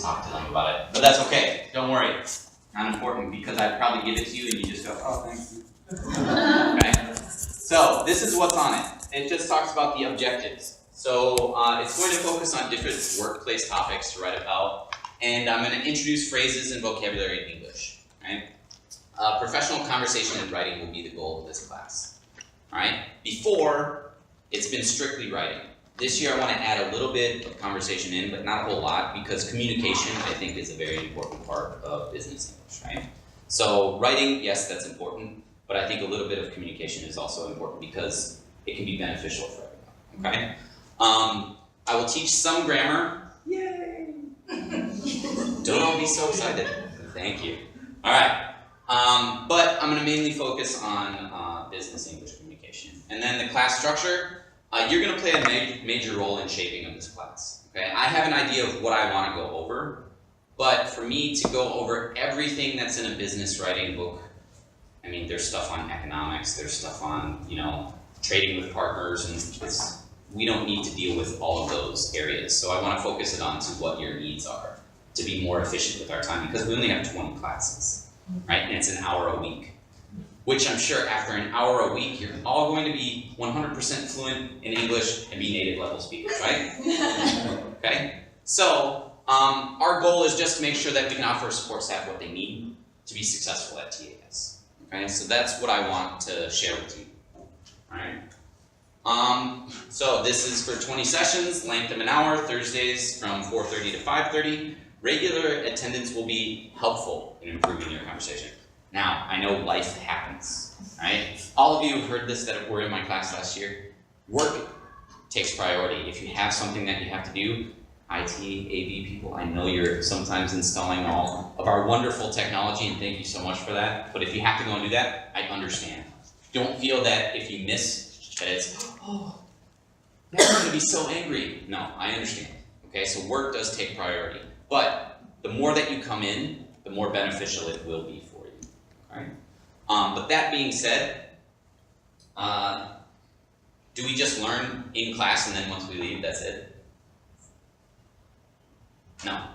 talk to them about it. But that's okay, don't worry. Not important, because I'd probably give it to you and you just go, oh, thanks. Okay? So, this is what's on it. It just talks about the objectives. So, it's going to focus on different workplace topics to write about, and I'm going to introduce phrases and vocabulary in English. Right? Professional conversation and writing will be the goal of this class. All right? Before, it's been strictly writing. This year I want to add a little bit of conversation in, but not a whole lot, because communication, I think, is a very important part of business English, right? So writing, yes, that's important, but I think a little bit of communication is also important because it can be beneficial for everyone, okay? I will teach some grammar. Yay! Don't all be so excited. Thank you. All right. But I'm going to mainly focus on business English communication. And then the class structure, you're going to play a major role in shaping of this class. Okay? I have an idea of what I want to go over, but for me to go over everything that's in a business writing book, I mean, there's stuff on economics, there's stuff on, trading with partners, and we don't need to deal with all of those areas. So I want to focus it on to what your needs are to be more efficient with our time, because we only have 20 classes, right? And it's an hour a week. Which I'm sure after an hour a week, you're all going to be 100% fluent in English and be native level speakers, right? Okay? So, our goal is just to make sure that we can offer support staff what they need to be successful at TAS. Okay? So that's what I want to share with you. Alright? So this is for 20 sessions, length of an hour, Thursdays from 4:30 to 5:30. Regular attendance will be helpful in improving your conversation. Now, I know life happens, right? All of you have heard this that were in my class last year. Work takes priority. If you have something that you have to do, IT, AV people, I know you're sometimes installing all of our wonderful technology, and thank you so much for that. But if you have to go and do that, I understand. Don't feel that if you miss, that it's, oh, now I'm going to be so angry. No, I understand. Okay, so work does take priority. But the more that you come in, the more beneficial it will be for you. Right? But that being said, do we just learn in class and then once we leave, that's it? No.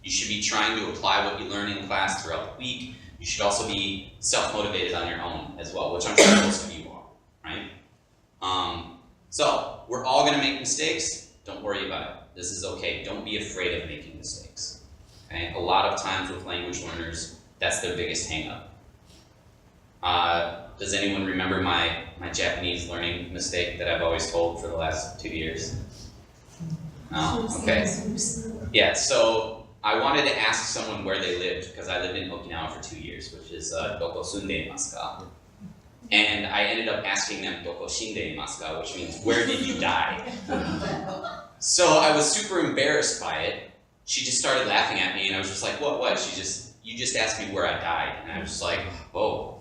You should be trying to apply what you learn in class throughout the week. You should also be self-motivated on your own as well, which I'm sure most of you are, right? So, we're all going to make mistakes. Don't worry about it. This is okay. Don't be afraid of making mistakes. Okay? A lot of times with language learners, that's their biggest hang-up. Does anyone remember my Japanese learning mistake that I've always told for the last 2 years? No? Okay. Yeah, so I wanted to ask someone where they lived, because I lived in Okinawa for 2 years, which is Doko sunde-imasu ka? And I ended up asking them Doko shinde-imasu ka, which means where did you die? So I was super embarrassed by it. She just started laughing at me, and I was just like, what? You just asked me where I died. And I was just like, oh.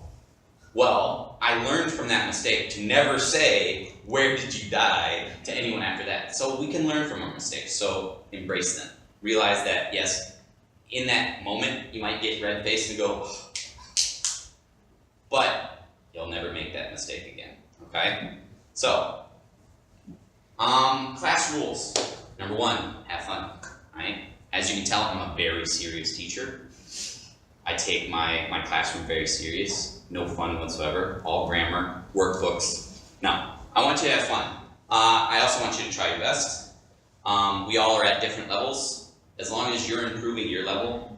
Well, I learned from that mistake to never say, where did you die, to anyone after that. So we can learn from our mistakes, so embrace them. Realize that, yes, in that moment, you might get red-faced and go, but you'll never make that mistake again, okay? So, class rules. Number 1, have fun, right? As you can tell, I'm a very serious teacher. I take my classroom very serious. No fun whatsoever, all grammar, workbooks. No, I want you to have fun. I also want you to try your best. We all are at different levels. As long as you're improving your level,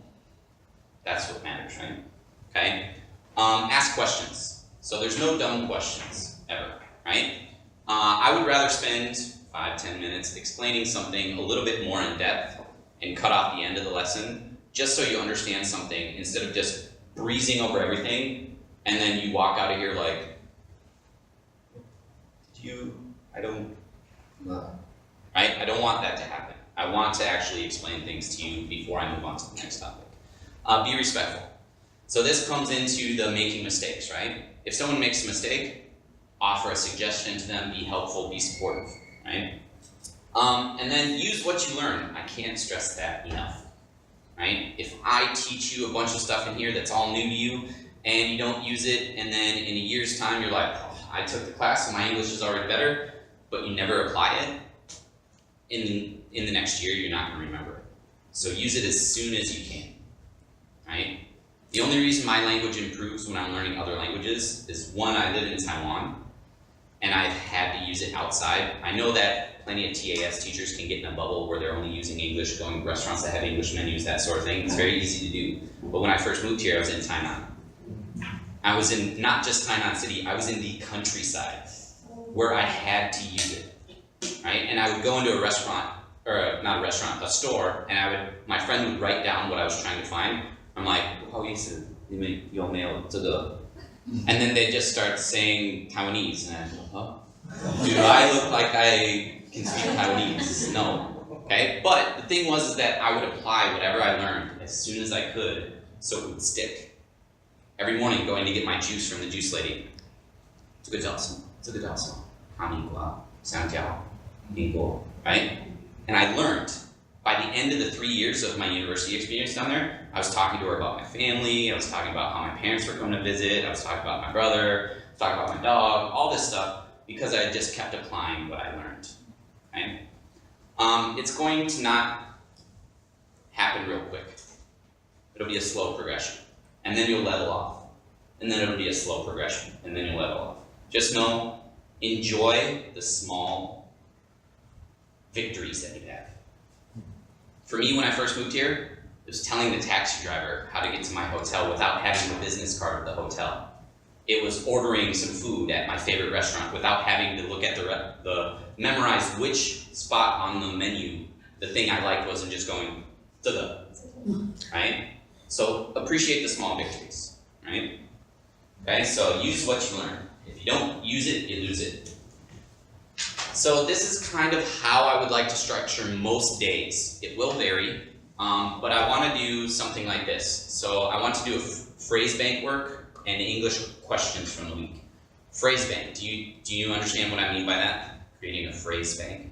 that's what matters, right? Okay? Ask questions. So there's no dumb questions, ever, right? I would rather spend 5-10 minutes explaining something a little bit more in depth and cut off the end of the lesson, just so you understand something, instead of just breezing over everything, and then you walk out of here like, right? I don't want that to happen. I want to actually explain things to you before I move on to the next topic. Be respectful. So this comes into the making mistakes, right? If someone makes a mistake, offer a suggestion to them, be helpful, be supportive, right? And then use what you learn. I can't stress that enough, right? If I teach you a bunch of stuff in here that's all new to you, and you don't use it, and then in a year's time you're like, oh, I took the class and my English is already better, but you never apply it, in the next year you're not going to remember it, So use it as soon as you can, right? The only reason my language improves when I'm learning other languages is one, I live in Taiwan, and I've had to use it outside. I know that plenty of TAS teachers can get in a bubble where they're only using English, going to restaurants that have English menus, that sort of thing. It's very easy to do. But when I first moved here, I was in Tainan. I was in not just Tainan City, I was in the countryside where I had to use it, right? And I would go into a restaurant, or not a restaurant, a store, and my friend would write down what I was trying to find. I'm like, how easy, you make your mail to the, and then they just start saying Taiwanese, and I'm like, huh? Do I look like I can speak Taiwanese? No, okay? But the thing was is that I would apply whatever I learned as soon as I could so it would stick. Every morning going to get my juice from the juice lady. 这个叫什么？这个叫什么？哈密瓜、香蕉、苹果, right? And I learned. By the end of the 3 years of my university experience down there, I was talking to her about my family, I was talking about how my parents were coming to visit, I was talking about my brother, I was talking about my dog, all this stuff, because I just kept applying what I learned, right? It's going to not happen real quick. It'll be a slow progression, and then you'll level off. And then it'll be a slow progression, and then you'll level off. Just know, enjoy the small victories that you have. For me, when I first moved here, it was telling the taxi driver how to get to my hotel without having the business card of the hotel. It was ordering some food at my favorite restaurant without having to look at memorize which spot on the menu the thing I liked was, and just going, da-da, right? So appreciate the small victories, right? Okay, so use what you learn. If you don't use it, you lose it. So this is kind of how I would like to structure most days. It will vary, but I want to do something like this. So I want to do a phrase bank work and English questions from the week. Phrase bank, do you understand what I mean by that? Creating a phrase bank.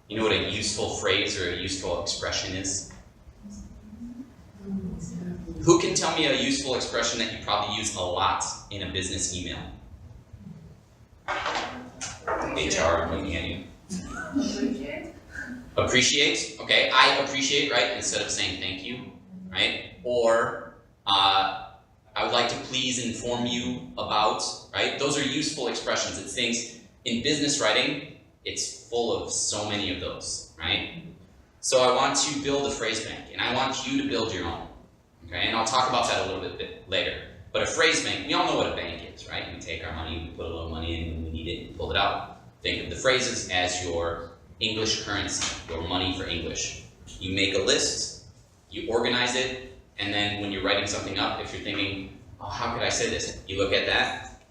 You know what a useful phrase or a useful expression is? Who can tell me a useful expression that you probably use a lot in a business email? HR looking at you. Appreciate. Appreciate, okay, I appreciate, right, instead of saying thank you, right? Or, I would like to please inform you about, right? Those are useful expressions. It's things, in business writing, it's full of so many of those, right? So I want to build a phrase bank, and I want you to build your own, okay? And I'll talk about that a little bit later. But a phrase bank, we all know what a bank is, right? We take our money, we put a little money in, when we need it, we pull it out. Think of the phrases as your English currency, your money for English. You make a list, you organize it, and then when you're writing something up, if you're thinking, oh, how could I say this? You look at that,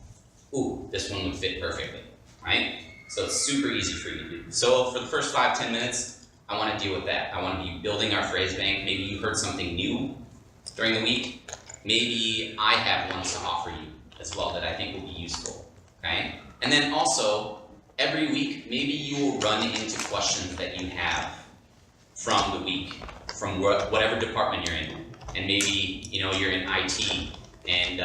ooh, this one would fit perfectly, right? So it's super easy for you to do. So for the first 5-10 minutes, I want to deal with that. I want to be building our phrase bank. Maybe you heard something new during the week. Maybe I have ones to offer you as well that I think will be useful, okay? And then also, every week, maybe you will run into questions that you have from the week, from whatever department you're in. And maybe, you know, you're in IT, and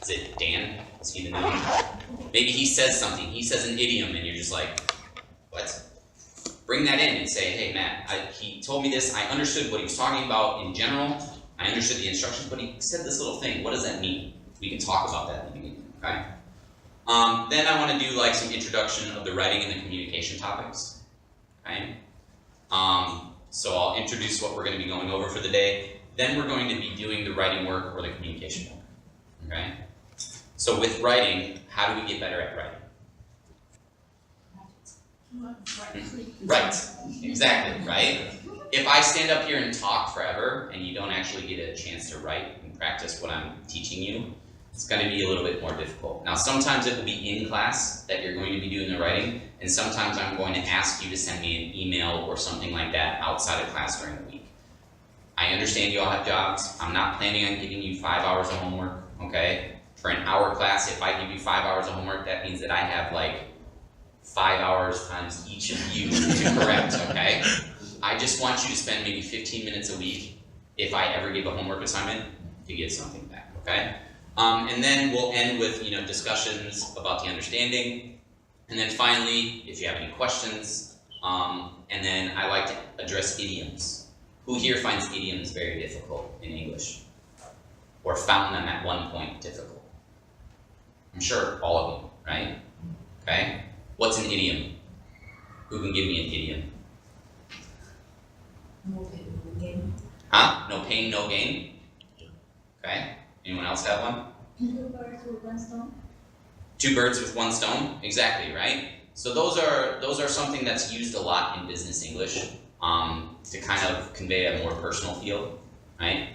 is it Dan? Is he the new? Maybe he says something, he says an idiom, and you're just like, what? Bring that in and say, hey Matt, he told me this, I understood what he was talking about in general, I understood the instructions, but he said this little thing, what does that mean? We can talk about that in the beginning, okay? Then I want to do like some introduction of the writing and the communication topics, okay? So I'll introduce what we're going to be going over for the day. Then we're going to be doing the writing work or the communication work, okay? So with writing, how do we get better at writing? Right, exactly, right? If I stand up here and talk forever and you don't actually get a chance to write and practice what I'm teaching you, it's going to be a little bit more difficult. Now, sometimes it will be in class that you're going to be doing the writing, and sometimes I'm going to ask you to send me an email or something like that outside of class during the week. I understand you all have jobs. I'm not planning on giving you 5 hours of homework, okay? For an hour class, if I give you 5 hours of homework, that means that I have like 5 hours times each of you to correct, okay? I just want you to spend maybe 15 minutes a week, if I ever give a homework assignment, to get something back, okay? And then we'll end with, you know, discussions about the understanding. And then finally, if you have any questions, and And then I like to address idioms. Who here finds idioms very difficult in English? Or found them at one point difficult? I'm sure all of you, right? Okay? What's an idiom? Who can give me an idiom? No pain, no gain. Huh? No pain, no gain? Okay. Anyone else have one? 2 birds with 1 stone. 2 birds with 1 stone? Exactly, right? So those are something that's used a lot in business English to kind of convey a more personal feel, right?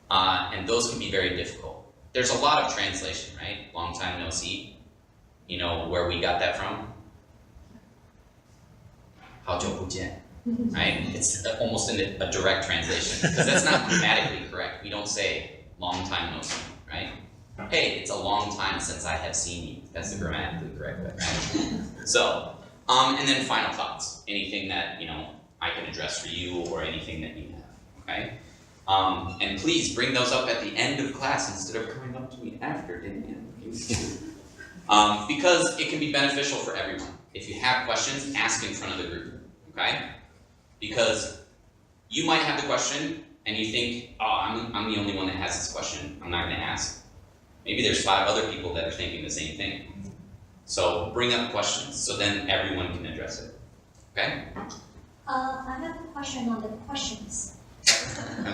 And those can be very difficult. There's a lot of translation, right? Long time no see. You know where we got that from? 好久不见. Right? It's almost a direct translation because that's not grammatically correct. We don't say long time no see, right? Hey, it's a long time since I have seen you. That's the grammatically correct way, right? So, and then final thoughts. Anything that, I can address for you or anything that you have, okay? And please bring those up at the end of class instead of coming up to me after, didn't you? Because it can be beneficial for everyone. If you have questions, ask in front of the group, okay? Because you might have the question and you think, oh, I'm the only one that has this question, I'm not going to ask. Maybe there's 5 other people that are thinking the same thing. So bring up questions so then everyone can address it, okay? I have a question on the questions.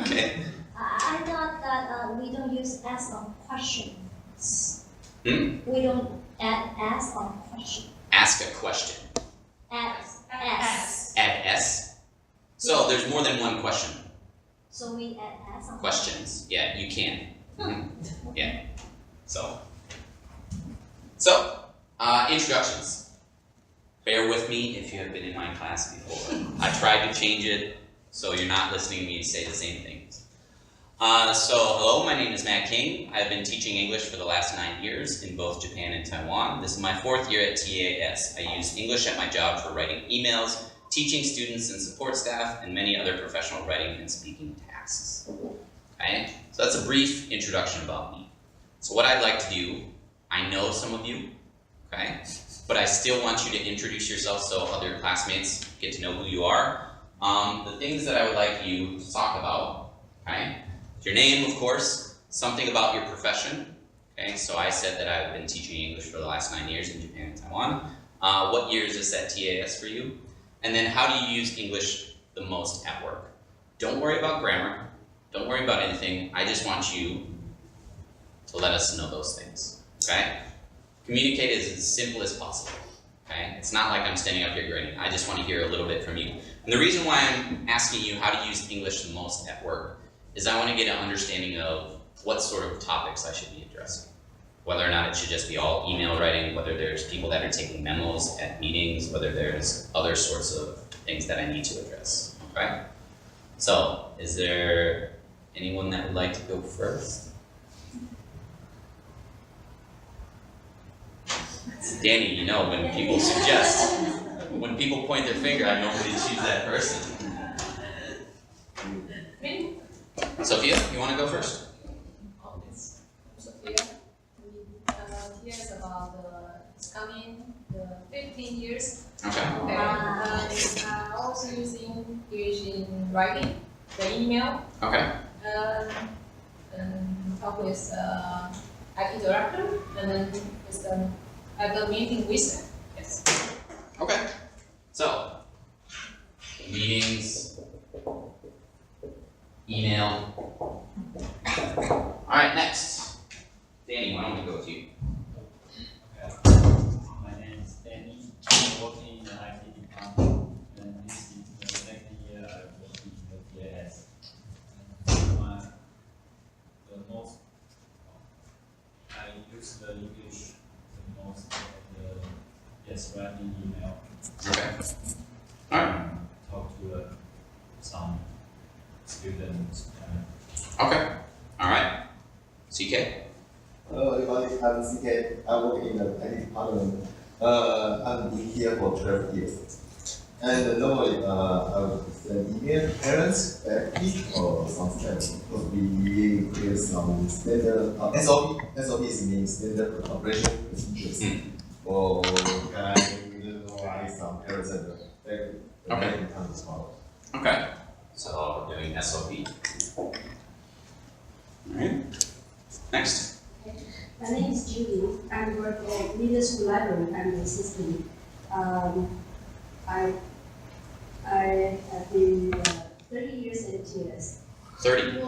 Okay. I thought that we don't use S on questions. Hmm? We don't add S on question. Ask a question. Add S. Add S. So there's more than one question. So we add S on Questions. Yeah, you can. Okay. Yeah. So, introductions. Bear with me if you have been in my class before. I tried to change it so you're not listening to me say the same things. Hello, my name is Matt King. I've been teaching English for the last 9 years in both Japan and Taiwan. This is my 4th year at TAS. I use English at my job for writing emails, teaching students and support staff, and many other professional writing and speaking tasks. Okay? So that's a brief introduction about me. So what I'd like to do, I know some of you, okay? But I still want you to introduce yourself so other classmates get to know who you are. The things that I would like you to talk about, okay? Your name, of course, something about your profession, okay? So I said that I've been teaching English for the last 9 years in Japan and Taiwan. What year is this at TAS for you? And then how do you use English the most at work? Don't worry about grammar. Don't worry about anything. I just want you to let us know those things, okay? Communicate as simple as possible, okay? It's not like I'm standing up here grading. I just want to hear a little bit from you. And the reason why I'm asking you how to use English the most at work is I want to get an understanding of what sort of topics I should be addressing. Whether or not it should just be all email writing, whether there's people that are taking memos at meetings, whether there's other sorts of things that I need to address, okay? So, is there anyone that would like to go first? Danny, you know, when people suggest, when people point their finger, I normally choose that person. Me? Sophia, you want to go first? Yes. I'm Sophia. Here's about it's coming the 15 years. Okay. Okay. Also using English in writing, the email. Okay. Talk with IT director, and then with have a meeting with them. Yes. Okay. So, meetings, email. All right, next. Danny, why don't we go with you? My name is Danny. I'm working in the IT department, and this is the 2nd year I'm working in the TAS. The most I use the English the most writing email. Okay. All right. Talk to some students. Okay. All right. CK. Hello everybody, I'm CK. I work in the IT department. I've been here for 12 years. And normally I would send email to parents, faculty, or something else. Because we create some standard SOP. SOP means standard operation procedures. For guide some parents and The Okay. name becomes smaller. Okay. So we're doing SOP. Alright. Next. My name is Judy. I work at middle school library. I'm an assistant. I have been 30 years at TS. 30.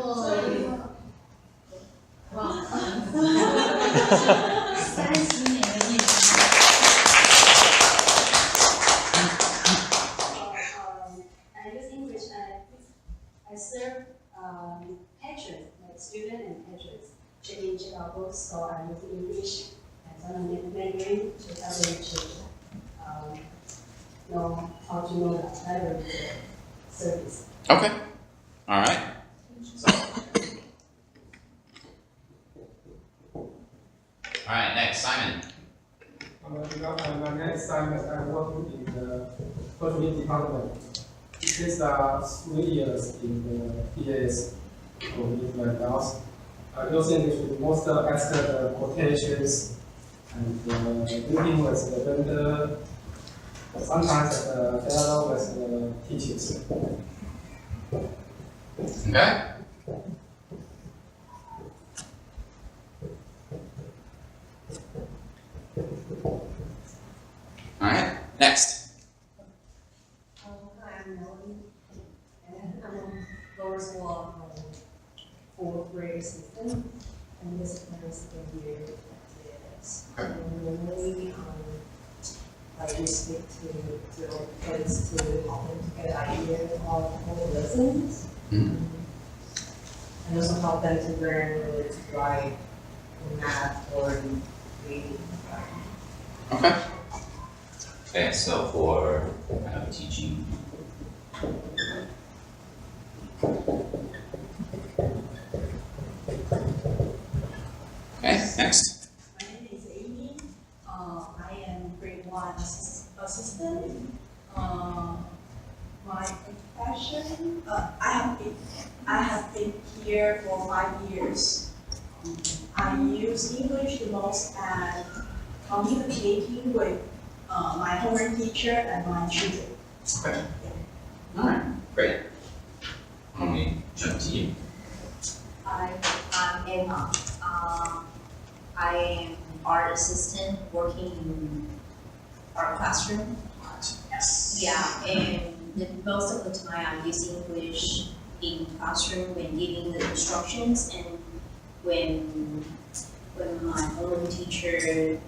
I use English. I serve patrons, like students and patrons. Checking check out books, so I use English and Mandarin to help them to know how to know the library service. Okay. Alright. So. Alright, next, Simon. My name is Simon. I work in the Portuguese department. It is 3 years in the PAS with my boss. I use English with most ask the quotations and meeting with the vendor. Sometimes dialogue with the teachers. Okay. Alright, next. I'm Melanie, and I'm a lower school fourth grade assistant, and this is my second year at TS. Okay. And normally, we speak to our kids to help them to get an idea of all the lessons. Mhm. And also help them to learn to write, math, or reading. Okay. Okay, so for teaching. Okay, next. My name is Amy. I am grade 1 assistant. My profession, I have been here for 5 years. I use English the most at communicating with my homework teacher and my children. Okay. Alright, great. Let me jump to you. I'm Emma. I am art assistant working in our classroom. Yes. Yeah, and most of the time I use English in classroom when giving the instructions and when my own teacher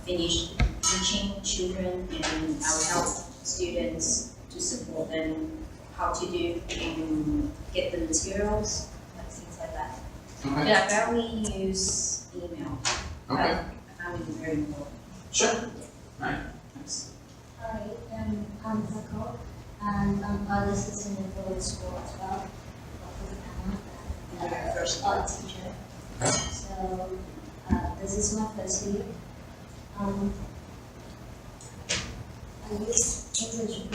finished teaching children, and I will help students to support them how to do and get the materials, like things like that. Okay. But I barely use email. Okay. I find it very important. Sure. Alright, next. Hi, I'm Nicole, and I'm art assistant in public school as well. I'm a first art teacher. So this is my first year. I use English to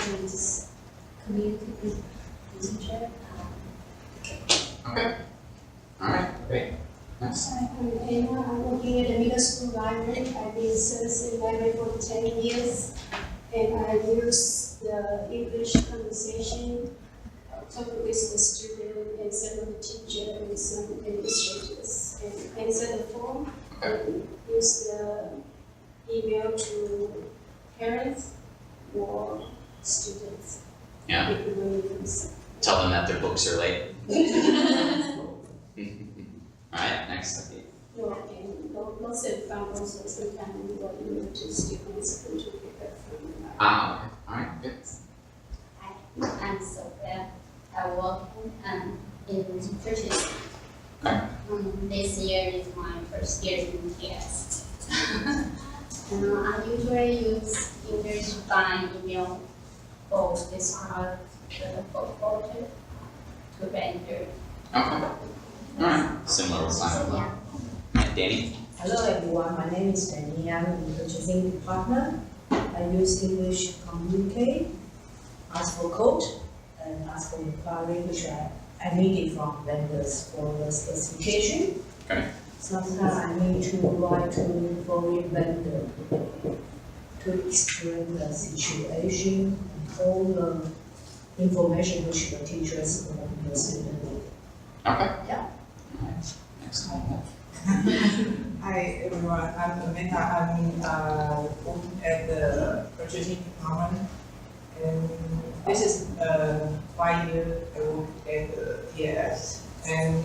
communicate with the teacher. Okay. Alright, great. Next. Hi, I'm Emma. I'm working at the middle school library. I've been servicing library for 10 years. And I use the English conversation, talk with the student and some of the teacher and some administrators. And answer the phone, and use the email to parents or students. Yeah. If we use. Tell them that their books are late. Alright, next. No, and lots of fun also sometimes we go email to students to pick up from the library. Okay. Alright, good. Hi, I'm Sophia. I work in purchasing. This year is my first year in TS. I usually use English by email or describe the portfolio to render. Okay. Alright, similar with Simon. Yeah. Alright, Danny? Hello everyone, my name is Danny. I'm in the purchasing department. I use English to communicate, ask for code, and ask for inquiry, which I need it from vendors for the specification. Okay. Sometimes I need to write to foreign vendor to explain the situation and all the information which the teachers want the student need. Okay. Yeah. Excellent. Hi everyone, I'm Amanda. I'm working at the purchasing department, and this is 5 years I work at the TAS, and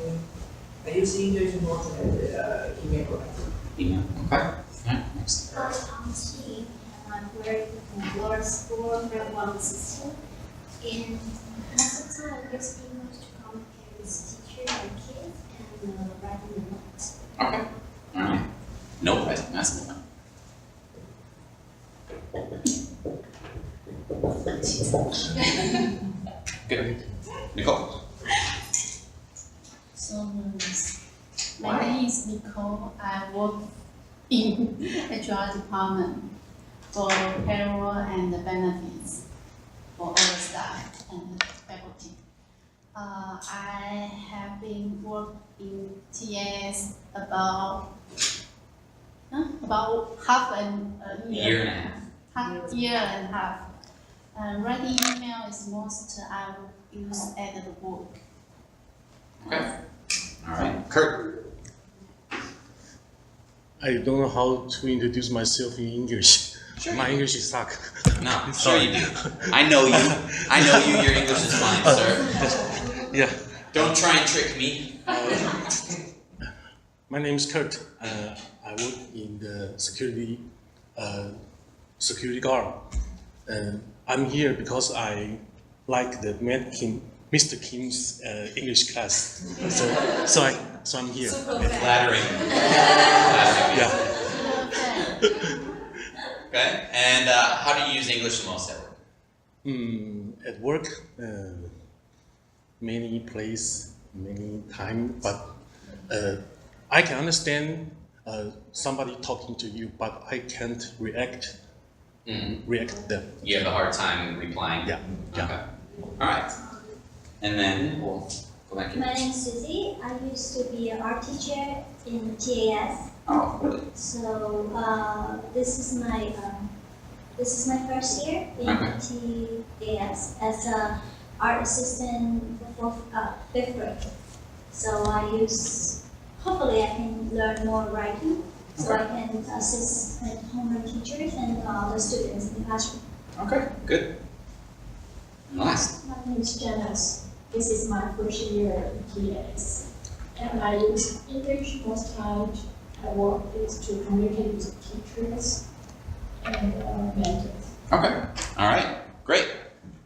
I use English more than the email. Email. Okay. Yeah. Next. I'm T, and I work in Law School from 116. And most of the time, I use English to communicate with teachers and kids and writing the notes. Okay. All right. No writing. That's the one. Good. Nicole. So, my name is Nicole. I work in HR department for payroll and benefits for all the staff and faculty. I have been working in TAS about half a year. Year and a half. Half year and a half. Writing email is most I use at the work. Okay. All right. Kurt. I don't know how to introduce myself in English. Sure. My English is suck. No, sure you do. I know you. I know you. Your English is fine, sir. Yeah. Don't try and trick me. My name is Kurt. I work in the security guard. I'm here because I like the Mr. Kim's English class. So I'm here. Flattering. Yeah. Okay. And how do you use English the most at work? At work, many place, many time, but I can understand somebody talking to you, but I can't react them. You have a hard time replying? Yeah. Okay. All right. And then we'll go back here. My name is Susie. I used to be an art teacher in TAS. Oh, really? So this is my first year in TAS as an art assistant for 5th grade. So hopefully I can learn more writing, so I can assist my homeroom teachers and the students in the classroom. Okay, good. And last. My name is Janice. This is my first year in TAS. And I use English most times. I work is to communicate with teachers and mentors. Okay. All right. Great.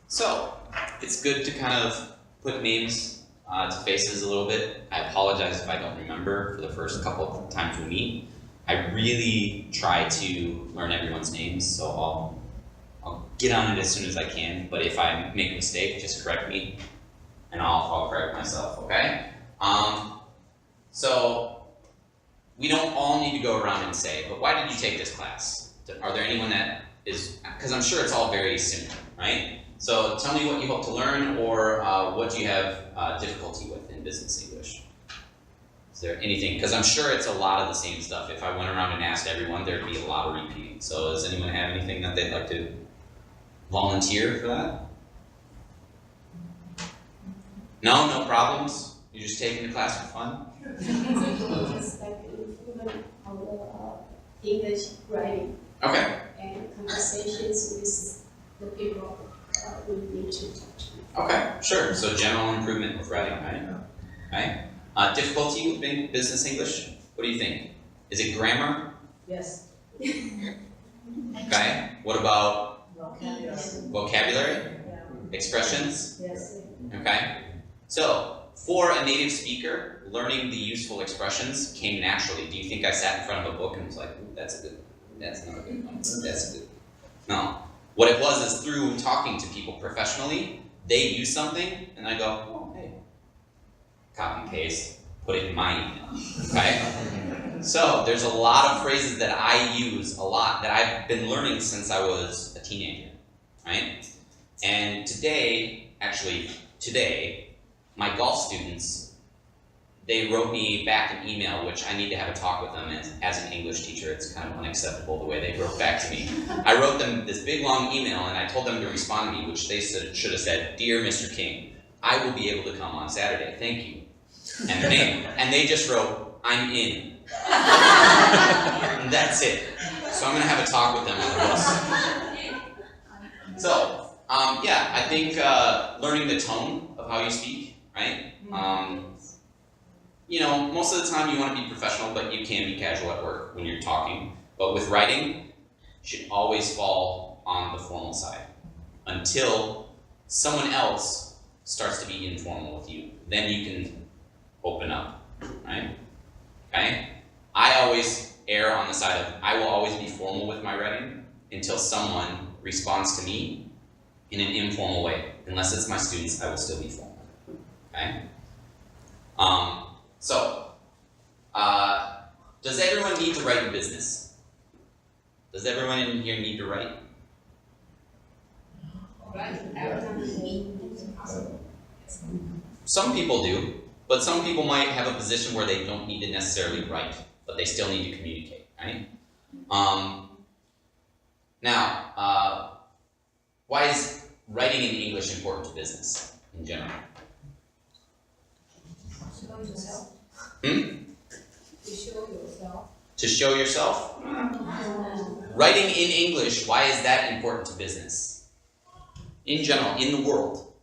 So it's good to kind of put names to faces a little bit. I apologize if I don't remember for the first couple of times we meet. I really try to learn everyone's names, so I'll get on it as soon as I can. But if I make a mistake, just correct me, and I'll correct myself. Okay. So we don't all need to go around and say, but why did you take this class? Are there anyone that is, because I'm sure it's all very similar, right? So tell me what you hope to learn, or what you have difficulty with in business English. Is there anything, because I'm sure it's a lot of the same stuff. If I went around and asked everyone, there'd be a lot of repeating. So does anyone have anything that they'd like to volunteer for that? No problems? You're just taking the class for fun? Just like improvement on the English writing. Okay. And conversations with the people we need to talk to. Okay, sure. So general improvement with writing, right? Right. Difficulty with business English? What do you think? Is it grammar? Yes. Okay. What about vocabulary? Yeah. Expressions? Yes. Okay. So for a native speaker, learning the useful expressions came naturally. Do you think I sat in front of a book and was like, ooh, that's not a good one. That's a good. No. What it was is through talking to people professionally, they use something, and I go, oh, hey, copy and paste, put it in my email, okay? So there's a lot of phrases that I use a lot that I've been learning since I was a teenager, right? And today, my golf students, they wrote me back an email, which I need to have a talk with them as an English teacher. It's kind of unacceptable the way they wrote back to me. I wrote them this big long email and I told them to respond to me, which they should have said, "Dear Mr. King, I will be able to come on Saturday, thank you." And their name. And they just wrote, "I'm in." And that's it. So I'm gonna have a talk with them on the bus. So, yeah, I think learning the tone of how you speak, right? You know, most of the time you want to be professional, but you can be casual at work when you're talking. But with writing, you should always fall on the formal side until someone else starts to be informal with you. Then you can open up, right? Okay? I always err on the side of, I will always be formal with my writing until someone responds to me in an informal way. Unless it's my students, I will still be formal, okay? Does everyone need to write in business? Does everyone in here need to write? Some people do, but some people might have a position where they don't need to necessarily write, but they still need to communicate, right? Why is writing in English important to business in general? Show yourself. To show yourself? Writing in English, why is that important to business? In general, in the world.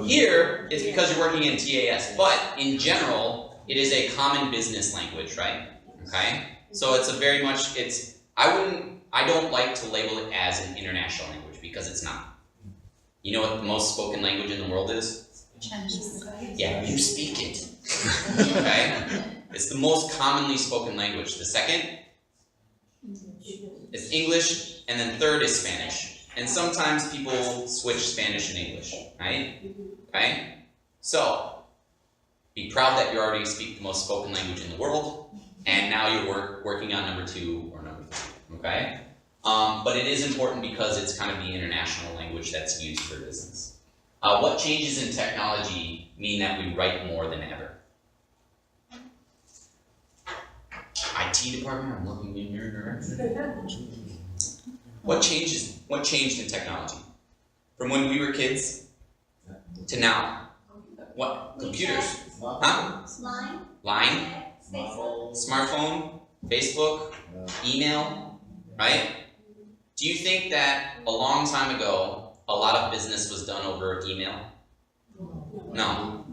Here, it's because you're working in TAS, but in general, it is a common business language, right? Okay? So it's a very much, I don't like to label it as an international language because it's not. You know what the most spoken language in the world is? Chinese. Yeah, you speak it. Okay? It's the most commonly spoken language. The second is English, and then third is Spanish. And sometimes people switch Spanish and English, right? Okay? So, be proud that you already speak the most spoken language in the world, and now you're working on number 2 or number 3, okay? But it is important because it's kind of the international language that's used for business. What changes in technology mean that we write more than ever? IT department, I'm looking in your direction. What changed in technology? From when we were kids to now? What? Computers? Huh? Line? Smartphone? Facebook? Email? Right? Do you think that a long time ago, a lot of business was done over email? No.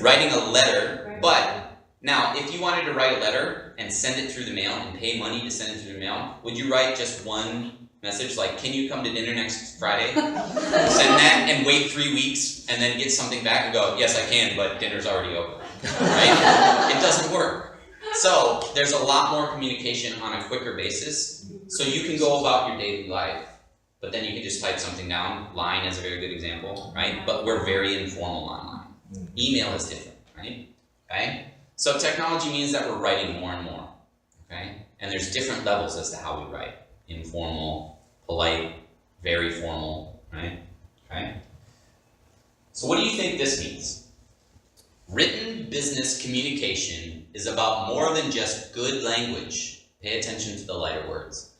Writing a letter, but now, if you wanted to write a letter and send it through the mail and pay money to send it through the mail, would you write just one message like, "Can you come to dinner next Friday?" Send that and wait 3 weeks and then get something back and go, "Yes, I can, but dinner's already over." Right? It doesn't work. So, there's a lot more communication on a quicker basis, so you can go about your daily life. But then you can just type something down. Line is a very good example, right? But we're very informal online. Email is different, right? Okay? So technology means that we're writing more and more, okay? And there's different levels as to how we write. Informal, polite, very formal, right? Okay? So what do you think this means? Written business communication is about more than just good language. Pay attention to the lighter words.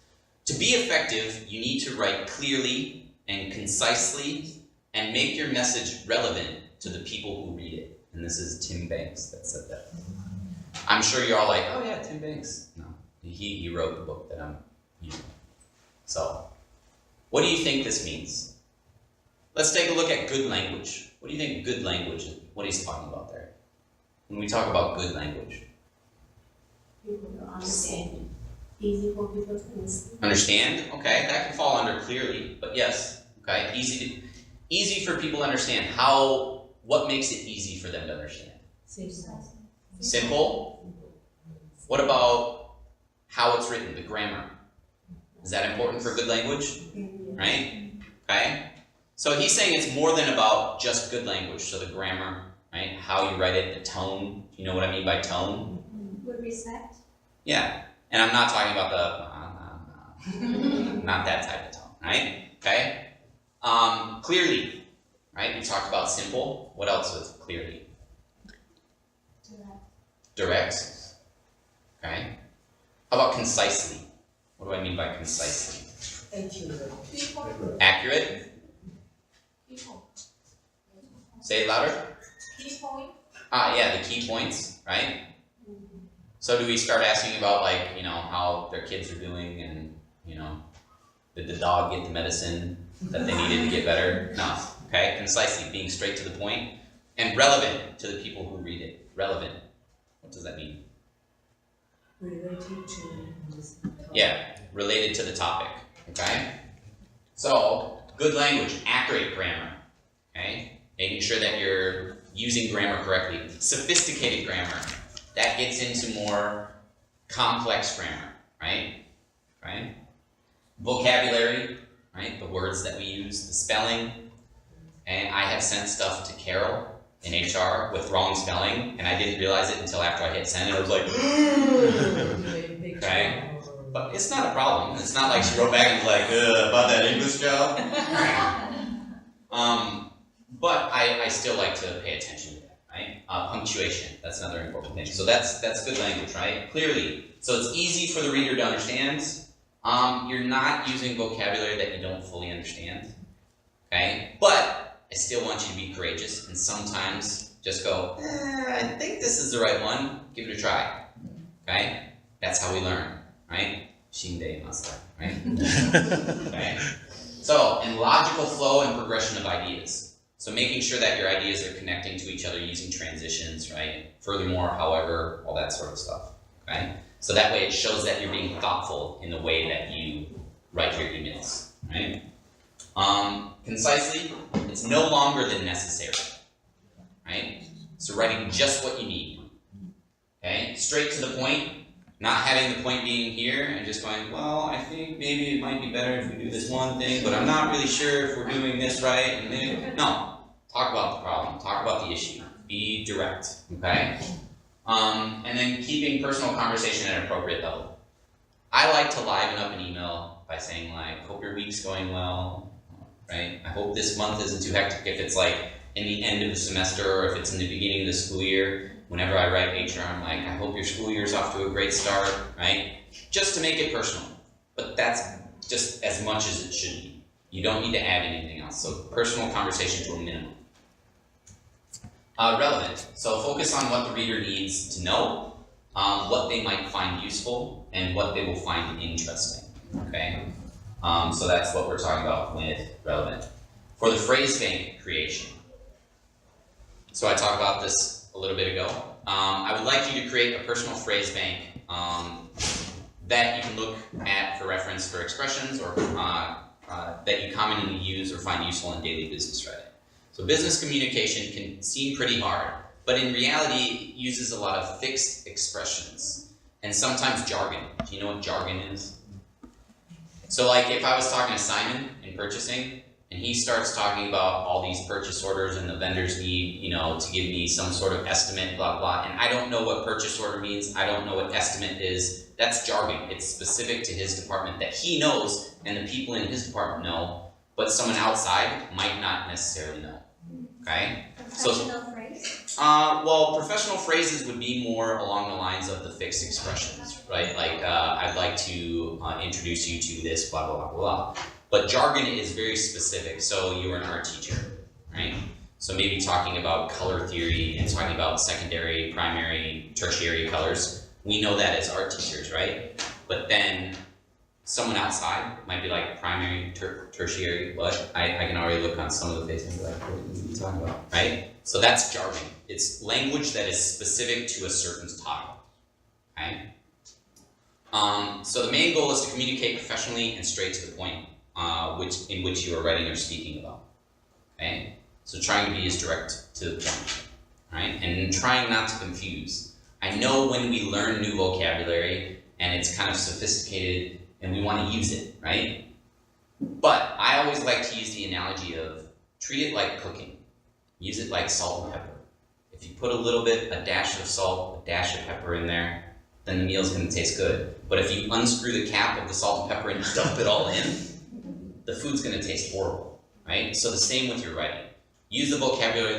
To be effective, you need to write clearly and concisely and make your message relevant to the people who read it. And this is Tim Banks that said that. I'm sure you're all like, "Oh yeah, Tim Banks." No, he wrote the book that I'm using. So, what do you think this means? Let's take a look at good language. What do you think good language is? What he's talking about there? When we talk about good language. People to understand. Easy for people to understand. Understand? Okay, that can fall under clearly, but yes. Okay, easy for people to understand. What makes it easy for them to understand? Simple? What about how it's written, the grammar? Is that important for good language? Right? Okay? So he's saying it's more than about just good language. So the grammar, right? How you write it, the tone. Do you know what I mean by tone? With respect. Yeah. And I'm not talking about not that type of tone, right? Okay? Clearly. right? We talked about simple. What else was clearly? Direct. Okay. How about concisely? What do I mean by concisely? Accurate. Say it louder. Yeah, the key points, right? So do we start asking about, like, you know, how their kids are doing, and, you know, did the dog get the medicine that they needed to get better? No. Okay, concisely, being straight to the point, and relevant to the people who read it. Relevant. What does that mean? Related to this topic. Yeah, related to the topic. Okay? So, good language, accurate grammar. Okay? Making sure that you're using grammar correctly. Sophisticated grammar. That gets into more complex grammar, right? Right? Vocabulary, right? The words that we use, the spelling. And I have sent stuff to Carol in HR with wrong spelling, and I didn't realize it until after I hit send, and I was like, okay? But it's not a problem. It's not like she wrote back and was like, about that English job. But I still like to pay attention to that, right? Punctuation, that's another important thing. So that's good language, right? Clearly. So it's easy for the reader to understand. You're not using vocabulary that you don't fully understand, okay? But I still want you to be courageous, and sometimes just go, I think this is the right one, give it a try, okay? That's how we learn, right? Shinde master, right? Okay? So, and logical flow and progression of ideas. So making sure that your ideas are connecting to each other using transitions, right? Furthermore, however, all that sort of stuff, okay? So that way it shows that you're being thoughtful in the way that you write your emails, right? Concisely, it's no longer than necessary, right? So writing just what you need, okay? Straight to the point, not having the point being here and just going, well, I think maybe it might be better if we do this one thing, but I'm not really sure if we're doing this right. And maybe, no, talk about the problem, talk about the issue, be direct, okay? And then keeping personal conversation at an appropriate level. I like to liven up an email by saying, like, hope your week's going well, right? I hope this month isn't too hectic if it's like in the end of the semester or if it's in the beginning of the school year. Whenever I write HR, I'm like, I hope your school year's off to a great start, right? Just to make it personal. But that's just as much as it should be. You don't need to add anything else. So personal conversation to a minimum. Relevant. So focus on what the reader needs to know, what they might find useful, and what they will find interesting, okay? So that's what we're talking about with relevant. For the phrase bank creation. So I talked about this a little bit ago. I would like you to create a personal phrase bank that you can look at for reference for expressions or that you commonly use or find useful in daily business writing. So business communication can seem pretty hard, but in reality it uses a lot of fixed expressions and sometimes jargon. Do you know what jargon is? So like if I was talking to Simon in purchasing, and he starts talking about all these purchase orders and the vendors need, you know, to give me some sort of estimate, blah, blah, and I don't know what purchase order means, I don't know what estimate is, that's jargon. It's specific to his department that he knows and the people in his department know, but someone outside might not necessarily know, okay? Professional phrase? Well, professional phrases would be more along the lines of the fixed expressions, right? Like, I'd like to introduce you to this, blah, blah, blah, blah. But jargon is very specific, so you're an art teacher, right? So maybe talking about color theory and talking about secondary, primary, tertiary colors. We know that as art teachers, right? But then someone outside might be like primary, tertiary, but I can already look on some of the faces and be like, what are you talking about, right? So that's jargon. It's language that is specific to a certain topic, okay? So the main goal is to communicate professionally and straight to the point. In which you are writing or speaking about, okay? So trying to be as direct to the point, right? And trying not to confuse. I know when we learn new vocabulary and it's kind of sophisticated and we want to use it, right? But I always like to use the analogy of treat it like cooking. Use it like salt and pepper. If you put a little bit, a dash of salt, a dash of pepper in there, then the meal's going to taste good. But if you unscrew the cap of the salt and pepper and dump it all in, the food's going to taste horrible, right? So the same with your writing. use the vocabulary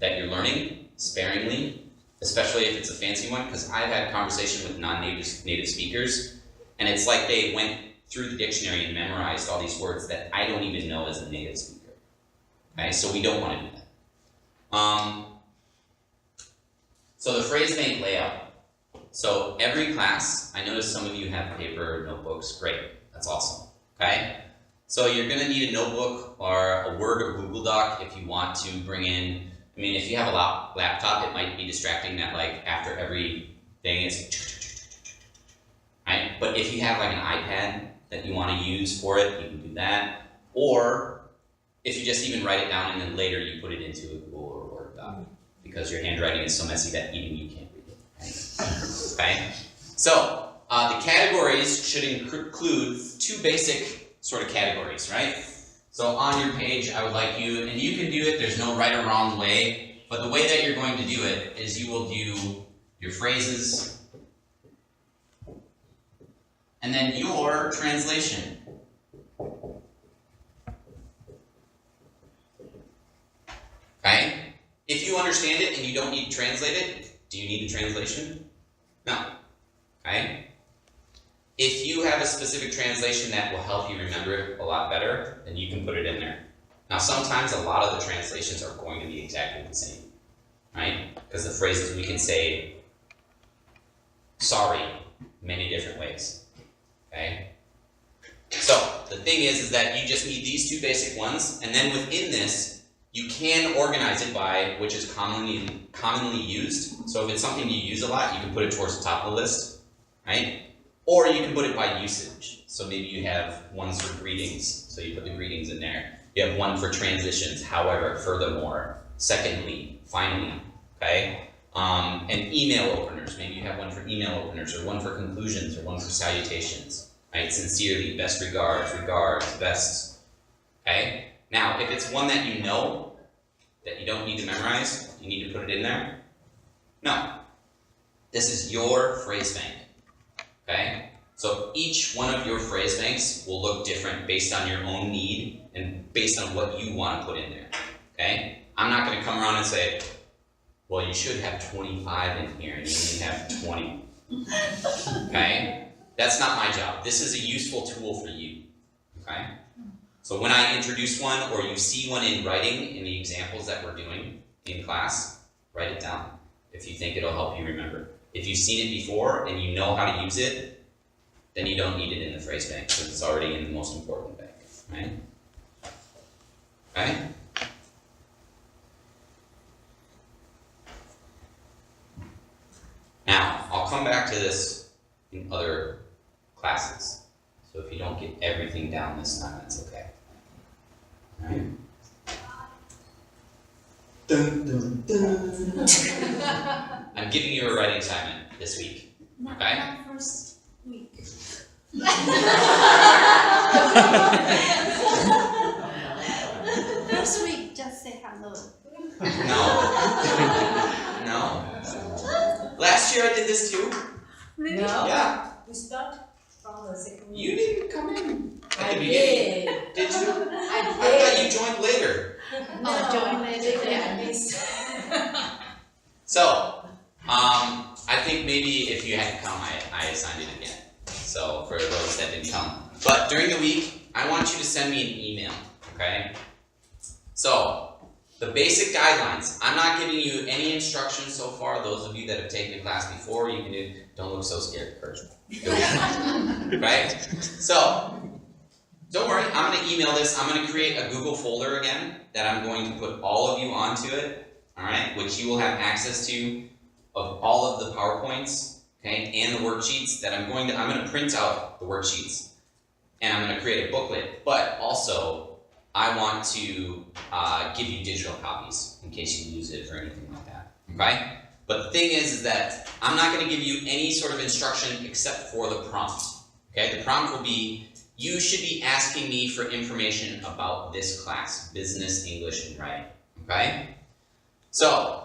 that you're learning sparingly, especially if it's a fancy one, because I've had conversation with non-native speakers, and it's like they went through the dictionary and memorized all these words that I don't even know as a native speaker. Okay, so we don't want to do that. So the phrase bank layout. So every class, I notice some of you have paper notebooks. Great, that's awesome. Okay, so you're going to need a notebook or a Word or Google Doc if you want to bring in. I mean, if you have a laptop, it might be distracting that like after every thing it's right. But if you have like an iPad that you want to use for it, you can do that. Or if you just even write it down and then later you put it into a Google or Word doc because your handwriting is so messy that even you can't read it. Right? Okay? So the categories should include two basic sort of categories, right? So on your page, I would like you, and you can do it, there's no right or wrong way, but the way that you're going to do it is you will do your phrases, and then your translation. Okay? If you understand it and you don't need to translate it, do you need a translation? No. Okay? If you have a specific translation that will help you remember it a lot better, then you can put it in there. Now, sometimes a lot of the translations are going to be exactly the same, right? Because the phrases we can say sorry many different ways, okay? So, the thing is that you just need these two basic ones, and then within this, you can organize it by which is commonly used. So if it's something you use a lot, you can put it towards the top of the list, right? Or you can put it by usage. So maybe you have ones for greetings, so you put the greetings in there. You have one for transitions, however, furthermore, secondly, finally, okay? And email openers, maybe you have one for email openers, or one for conclusions, or one for salutations, right? Sincerely, best regards, best, okay? Now, if it's one that you know, that you don't need to memorize, you need to put it in there? No. This is your phrase bank. Okay? So each one of your phrase banks will look different based on your own need and based on what you want to put in there. Okay? I'm not going to come around and say, well, you should have 25 in here and you only have 20. Okay? That's not my job. This is a useful tool for you. Okay? So when I introduce one or you see one in writing in the examples that we're doing in class, write it down if you think it'll help you remember. If you've seen it before and you know how to use it, then you don't need it in the phrase bank because it's already in the most important bank, right? Okay? Now, I'll come back to this in other classes. So if you don't get everything down this time, that's okay. All right? Dun, dun, dun. I'm giving you a writing assignment this week. Okay? Not first week. First week, just say hello. No. Last year I did this too. Really? No. Yeah. We start from the second week. You didn't come in at I the beginning. did. Did you? I I thought you joined later. Oh, join later. Yeah, I missed. So, I think maybe if you hadn't come, I assigned it again. So, for those that didn't come. But during the week, I want you to send me an email, okay? So, the basic guidelines. I'm not giving you any instructions so far. Those of you that have taken a class before, you can do, don't look so scared, Kurt. Right? So, don't worry, I'm going to email this. I'm going to create a Google folder again that I'm going to put all of you onto it, all right, which you will have access to of all of the PowerPoints, okay, and the worksheets that I'm going to print out the worksheets and I'm going to create a booklet, but also I want to give you digital copies in case you use it or anything like that, okay? But the thing is that I'm not going to give you any sort of instruction except for the prompt, okay? The prompt will be, you should be asking me for information about this class, Business, English, and Writing, okay? So,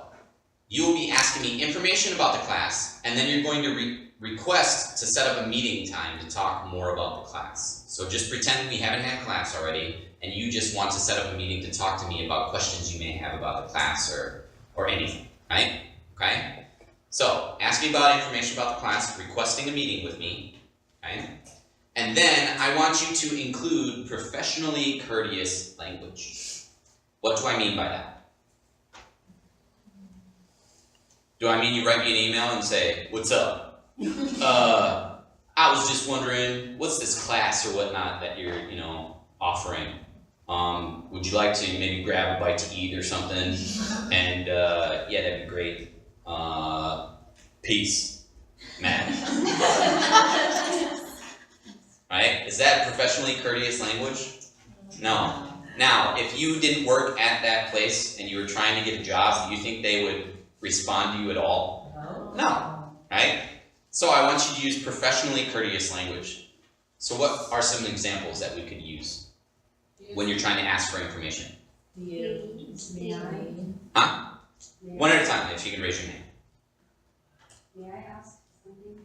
you will be asking me information about the class, and then you're going to request to set up a meeting time to talk more about the class. So just pretend we haven't had class already, and you just want to set up a meeting to talk to me about questions you may have about the class or anything, right? Okay? So, ask me about information about the class, requesting a meeting with me, okay? And then I want you to include professionally courteous language. What do I mean by that? Do I mean you write me an email and say, "What's up? I was just wondering, what's this class or whatnot that you're, offering? Would you like to maybe grab a bite to eat or something? And yeah, that'd be great. Peace, Matt." Right? Is that professionally courteous language? No. Now, if you didn't work at that place and you were trying to get a job, do you think they would respond to you at all? No. Right? So I want you to use professionally courteous language. So what are some examples that we could use when you're trying to ask for information? May I? Huh? One at a time, if you can raise your hand. May I ask something?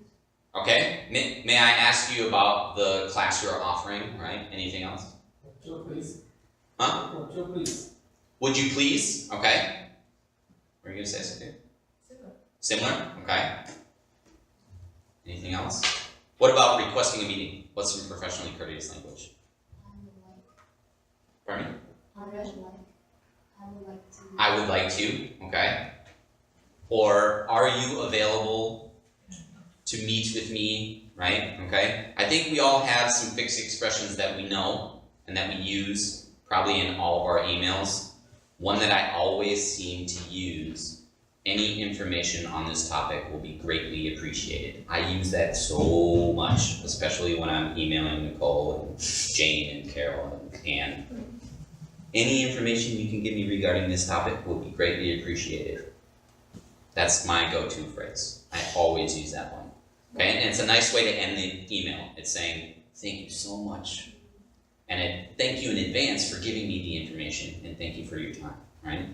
Okay. May I ask you about the class you're offering, right? Anything else? Would you please? Huh? Would you please? Would you please? Okay. Were you going to say something? Similar? Okay. Anything else? What about requesting a meeting? What's some professionally courteous language? Pardon me? I would like to, okay. Or are you available to meet with me, right? Okay. I think we all have some fixed expressions that we know and that we use probably in all of our emails. One that I always seem to use: any information on this topic will be greatly appreciated. I use that so much, especially when I'm emailing Nicole and Jane and Carol and Anne. Any information you can give me regarding this topic will be greatly appreciated. That's my go-to phrase. I always use that one. Okay, and it's a nice way to end the email. It's saying, "Thank you so much. And thank you in advance for giving me the information, and thank you for your time," right?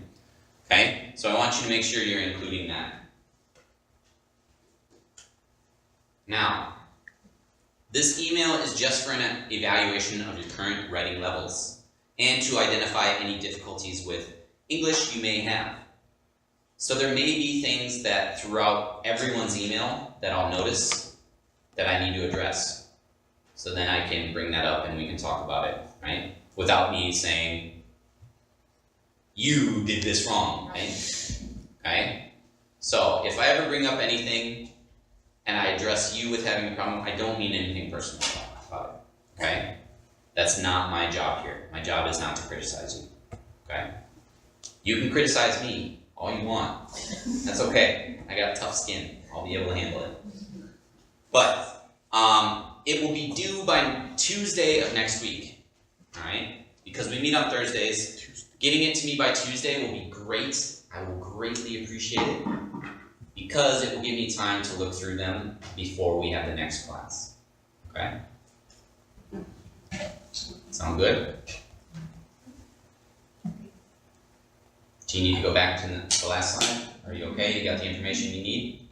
Okay, so I want you to make sure you're including that. Now, this email is just for an evaluation of your current writing levels and to identify any difficulties with English you may have. So there may be things that throughout everyone's email that I'll notice that I need to address. So then I can bring that up and we can talk about it, right? Without me saying, "You did this wrong," right? Okay? So if I ever bring up anything and I address you with having a problem, I don't mean anything personal about it, okay? That's not my job here. My job is not to criticize you, okay? You can criticize me all you want. That's okay. I got tough skin. I'll be able to handle it. But it will be due by Tuesday of next week, all right? Because we meet on Thursdays. Getting it to me by Tuesday will be great. I will greatly appreciate it because it will give me time to look through them before we have the next class, okay? Sound good? Do you need to go back to the last slide? Are you okay? You got the information you need?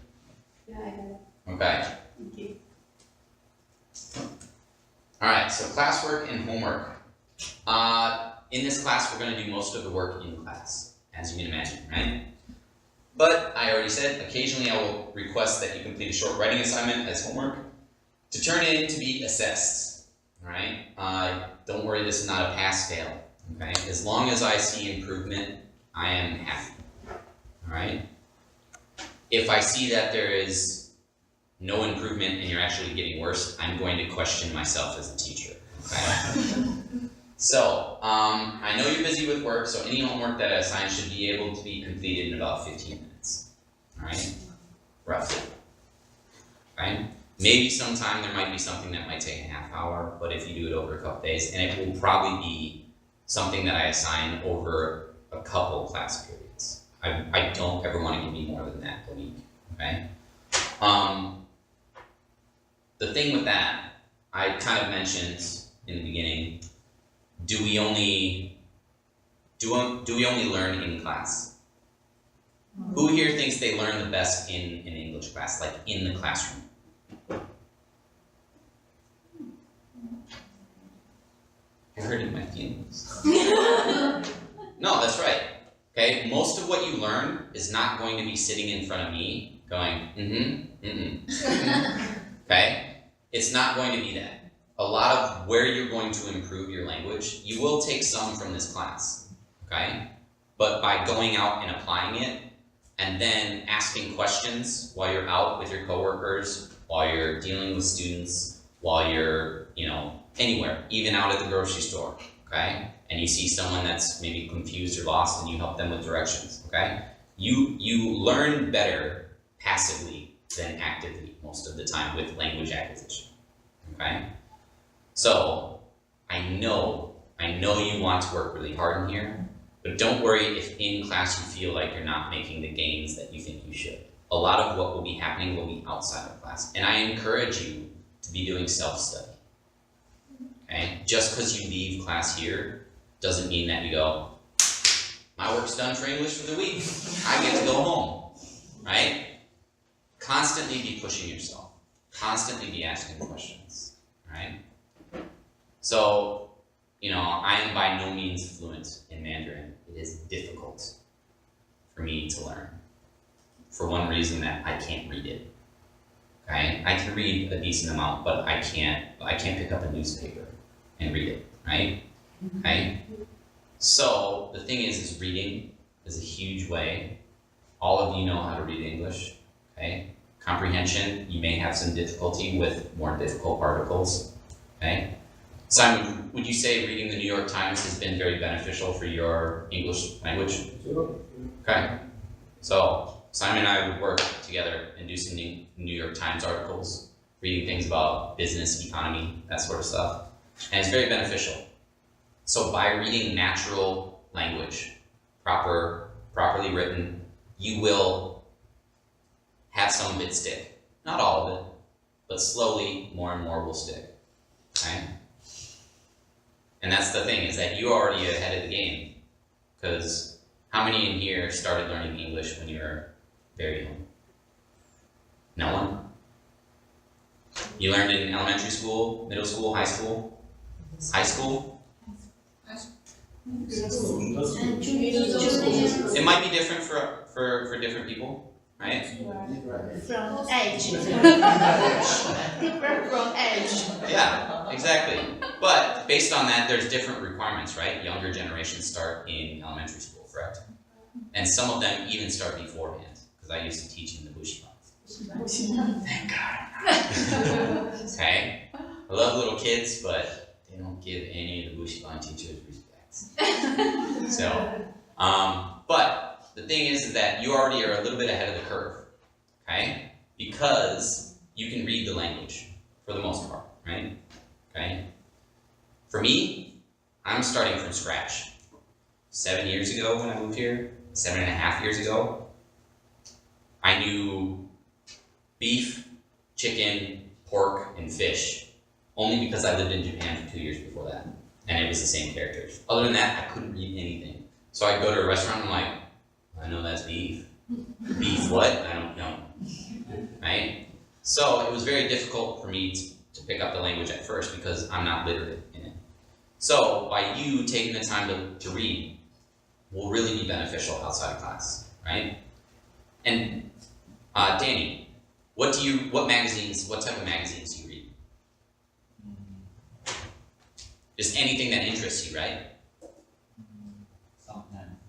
Yeah, I got it. Okay. Thank you. Alright, so classwork and homework. In this class, we're going to do most of the work in class, as you can imagine, right? But I already said, occasionally I will request that you complete a short writing assignment as homework to turn in to be assessed, alright? Don't worry, this is not a pass-fail, okay? As long as I see improvement, I am happy, alright? If I see that there is no improvement and you're actually getting worse, I'm going to question myself as a teacher, okay? So, I know you're busy with work, so any homework that I assign should be able to be completed in about 15 minutes, alright? Roughly, right? Maybe sometime there might be something that might take a half hour, but if you do it over a couple days, and it will probably be something that I assign over a couple class periods. I don't ever want to give you more than that a week, okay? The thing with that, I kind of mentioned in the beginning, do we only learn in class? Who here thinks they learn the best in an English class, like in the classroom? You're hurting my feelings. No, that's right. Okay, most of what you learn is not going to be sitting in front of me going, okay? It's not going to be that. A lot of where you're going to improve your language, you will take some from this class, okay? But by going out and applying it, and then asking questions while you're out with your coworkers, while you're dealing with students, while you're, anywhere, even out at the grocery store, okay? And you see someone that's maybe confused or lost and you help them with directions, okay? You learn better passively than actively most of the time with language acquisition, okay? So, I know you want to work really hard in here, but don't worry if in class you feel like you're not making the gains that you think you should. A lot of what will be happening will be outside of class. And I encourage you to be doing self-study. Okay? Just because you leave class here doesn't mean that you go, my work's done for English for the week. I get to go home. Right? Constantly be pushing yourself. Constantly be asking questions. Right? So, I am by no means fluent in Mandarin. It is difficult for me to learn. For one reason that I can't read it. Okay? I can read a decent amount, but I can't pick up a newspaper and read it, right? Okay? So the thing is reading is a huge way. All of you know how to read English, okay? Comprehension, you may have some difficulty with more difficult particles, okay? Simon, would you say reading the New York Times has been very beneficial for your English language? Okay. So Simon and I would work together and do some New York Times articles, reading things about business, economy, that sort of stuff. And it's very beneficial. So by reading natural language, properly written, you will have some of it stick. Not all of it, but slowly more and more will stick. Okay? And that's the thing, is that you're already ahead of the game. Because how many in here started learning English when you were very young? No one? You learned in elementary school, middle school, high school? High school? It might be different for different people, right? From age. Different from age. Yeah, exactly. But based on that, there's different requirements, right? Younger generations start in elementary school, correct? And some of them even start beforehand, because I used to teach in the Bushibans. Thank God. Okay? I love little kids, but they don't give any of the Bushiban teachers respect. So, but the thing is that you already are a little bit ahead of the curve, okay? Because you can read the language, for the most part, right? Okay? For me, I'm starting from scratch. 7 years ago when I moved here, 7.5 years ago, I knew beef, chicken, pork, and fish, only because I lived in Japan for 2 years before that. And it was the same characters. Other than that, I couldn't read anything. So I'd go to a restaurant and I'm like, I know that's beef. Beef what? I don't know. Right? So it was very difficult for me to pick up the language at first because I'm not literate in it. So by you taking the time to read will really be beneficial outside of class, right? And Danny, what type of magazines do you read? Just anything that interests you, right?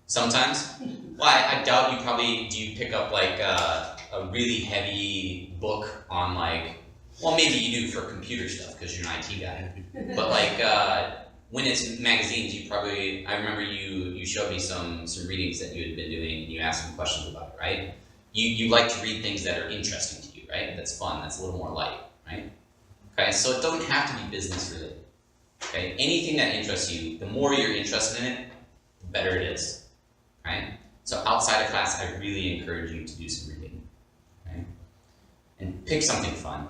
Sometimes? Well, I doubt do you pick up like a really heavy book on well, maybe you do for computer stuff because you're an IT guy. But when it's magazines, I remember you showed me some readings that you had been doing and you asked some questions about it, right? You like to read things that are interesting to you, right? That's fun, that's a little more light, right? Okay, so it doesn't have to be business related. Okay, anything that interests you, the more you're interested in it, the better it is, right? So outside of class, I really encourage you to do some reading, right? And pick something fun.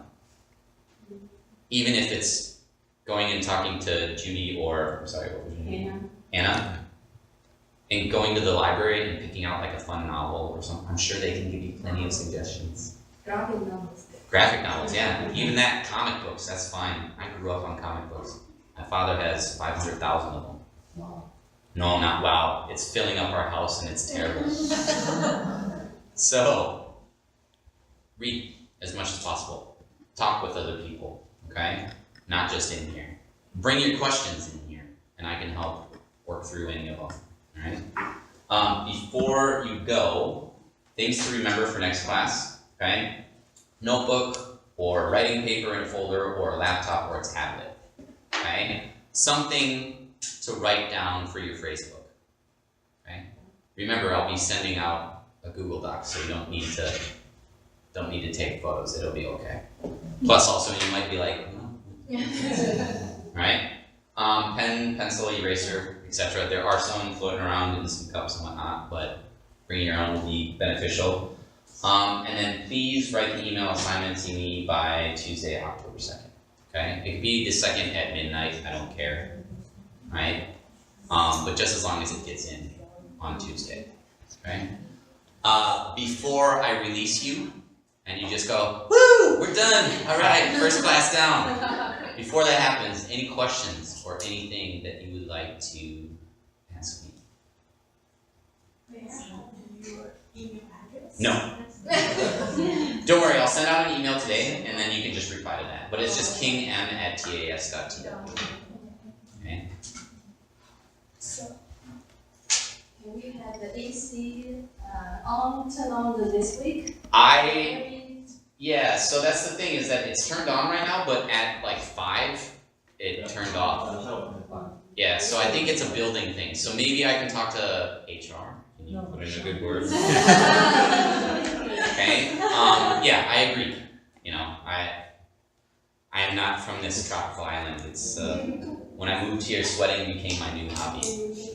Even if it's going and talking to Judy or, I'm sorry, what was your name? Anna. And going to the library and picking out like a fun novel or something. I'm sure they can give you plenty of suggestions. Graphic novels. Graphic novels, yeah. Even that, comic books, that's fine. I grew up on comic books. My father has 500,000 of them. Wow. No, not wow. It's filling up our house and it's terrible. So, read as much as possible. Talk with other people, okay? Not just in here. Bring your questions in here, and I can help work through any of them, alright? Before you go, things to remember for next class, okay? Notebook, or writing paper in a folder, or a laptop, or a tablet, okay? Something to write down for your phrasebook, okay? Remember, I'll be sending out a Google Doc, so you don't need to take photos, it'll be okay. Plus also, you might be like, right? Pen, pencil, eraser, etc. There are some floating around in some cups and whatnot, but bringing your own will be beneficial. And then please write the email assignment to me by Tuesday, October 2nd. Okay? It could be the 2nd at midnight, I don't care. Right? But just as long as it gets in on Tuesday. Okay? Before I release you, and you just go, woo, we're done. All right, first class down. Before that happens, any questions or anything that you would like to ask me? Your email address? No. Don't worry, I'll send out an email today, and then you can just reply to that. But it's just kingm@tas.tw. Okay. So, can we have the AC turn on this week? Yeah, so that's the thing, is that it's turned on right now, but at like 5, it turned off. Yeah, so I think it's a building thing. So maybe I can talk to HR. Can you put in a good word? Okay. Yeah, I agree. You know, I am not from this tropical island. It's when I moved here, sweating became my new hobby.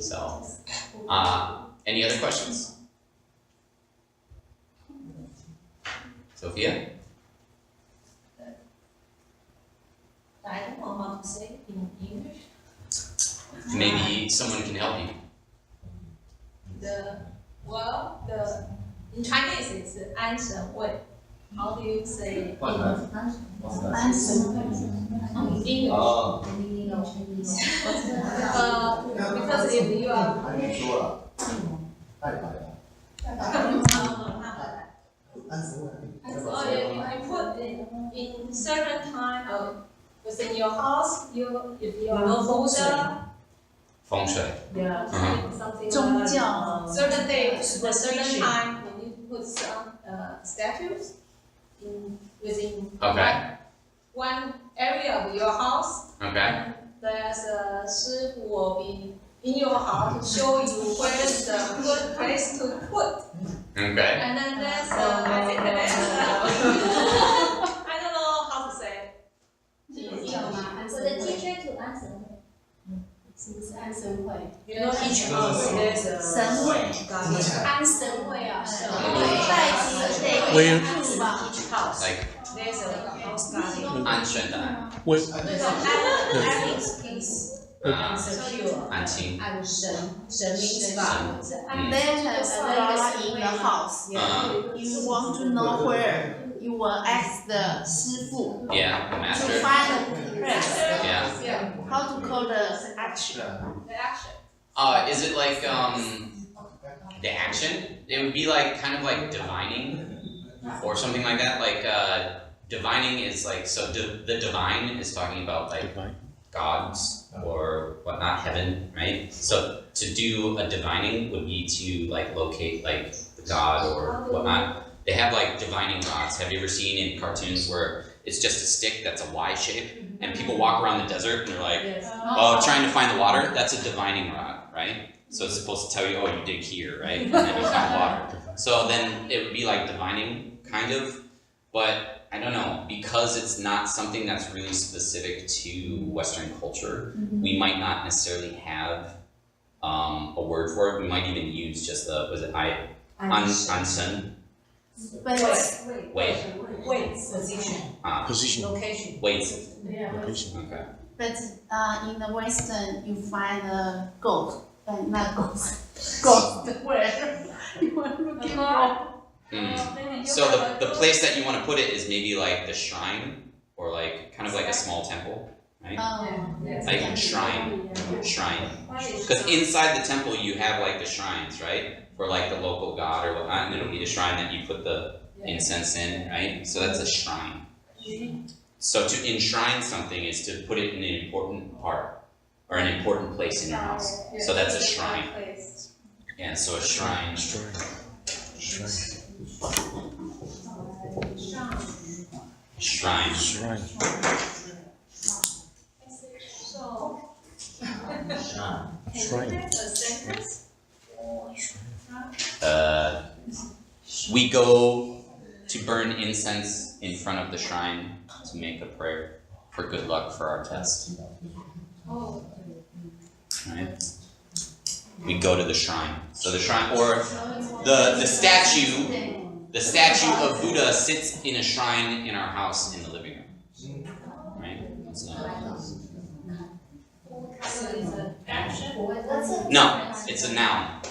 So, any other questions? Sophia? I don't know how to say it in English. Maybe someone can help you. In Chinese it's 安神位. How do you say it? What's that? 安神位. In English. Oh. Because if you are 还没说了，拜拜了。 I put in certain time within your house, if you are no folder, 风水. something 宗 like 教 certain day, a certain time, you need to put some statues within Okay. one area of your house. Okay. There's a 师傅 will be in your house to show you where's the good place to put. Okay. And then there's I think there's I don't know how to say it. For the teacher to answer. 是不是安神会？ You know each house there's a 神会， 安神会啊，神Where each house Like there's a house guardian. 安全的安. where Secure. 安心.神 means God. And then flora in the house. You want to know where you will ask the 师傅 Yeah, the to master. find the place. Yeah. How to call the action? The action. Is it like the action? It would be like kind of like divining or something like that. Like divining is like, so the divine is talking about like gods or whatnot, heaven, right? So to do a divining would be to like locate like the god or whatnot. They have like divining rods. Have you ever seen in cartoons where it's just a stick that's a Y shape and people walk around the desert and they're like, oh, trying to find the water? That's a divining rod, right? So it's supposed to tell you, oh, you dig here, right? And then you find water. So then it would be like divining, kind of, but I don't know, because it's not something that's really specific to Western culture, we might not necessarily have a word for it. We might even use just the, was it Ansen? Wait. Position. Position. Location. Wait. Location. Okay. But in the Western, you find a goat, but not ghost. Ghost where you are looking for. So the place that you want to put it is maybe like the shrine, or like kind of like a small temple, right? Like shrine. Because inside the temple you have like the shrines, right? For like the local god or whatnot, and it'll be the shrine that you put the incense in, right? So that's a shrine. So to enshrine something is to put it in an important part, or an important place in your house. So that's a shrine. Yeah, so a shrine. Shrine. We go to burn incense in front of the shrine to make a prayer for good luck for our test. Right? We go to the shrine. So the shrine, or the statue of Buddha sits in a shrine in our house in the living room. Right? No, it's a noun.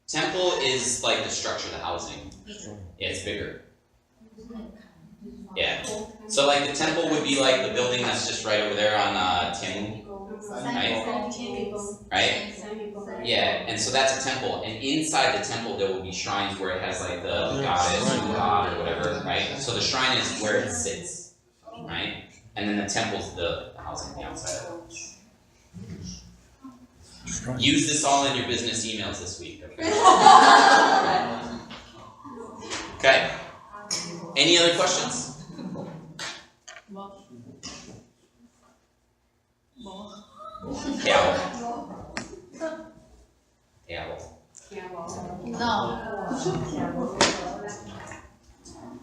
Temple is like the structure, the housing. Yeah, it's bigger. Yeah. So like the temple would be like the building that's just right over there on Tianmu. Right? Yeah, and so that's a temple. And inside the temple there will be shrines where it has like the goddess or god or whatever, right? So the shrine is where it sits, right? And then the temple's the housing, the outside of it. Use this all in your business emails this week, okay? Okay? Any other questions? No.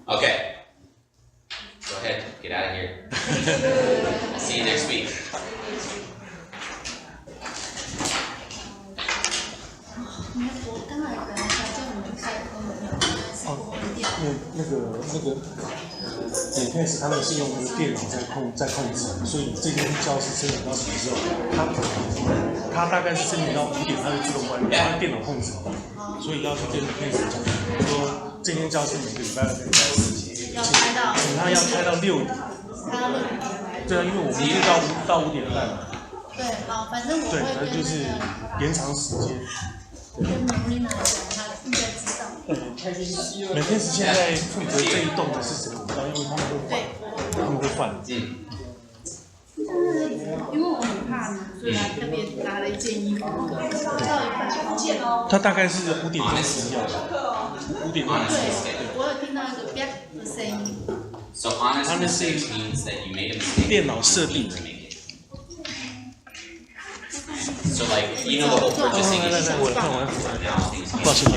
Okay. Go ahead, get out of here. See you next week.那个点 case 他们是用一个电脑在控制，所以这间教室申请到什么时候，它大概是申请到5点，它就自动关掉，它电脑控制，所以要去跟 case 讲，说这间教室每个礼拜2个礼拜4要开到，请他要开到6点，开到6点。对啊，因为我们是到5点半嘛。对，好，反正我会跟那个就是延长时间。跟努力拿讲，他应该知道。每天是现在负责这一栋的是谁？我不知道，因为他们会换。因为我很怕冷，所以他特别拿了一件衣服，到一半不见哦。他大概是5点钟死掉的，5点钟死掉。对，我有听到一个 “biak” 的声音。So honest mistake means that you made a mistake. 电脑设定。So like, you know the whole purchasing issue now. 抱歉。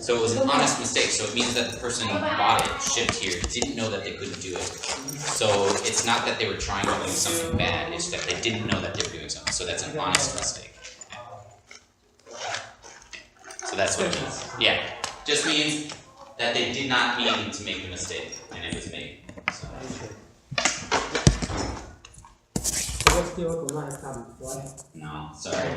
So it was an honest mistake. So it means that the person who bought it, shipped here, didn't know that they couldn't do it. So it's not that they were trying to do something bad. It's that they didn't know that they were doing something. So that's an honest mistake. So that's what it means. Yeah, just means that they did not mean to make a mistake, and it was made. So. No, sorry.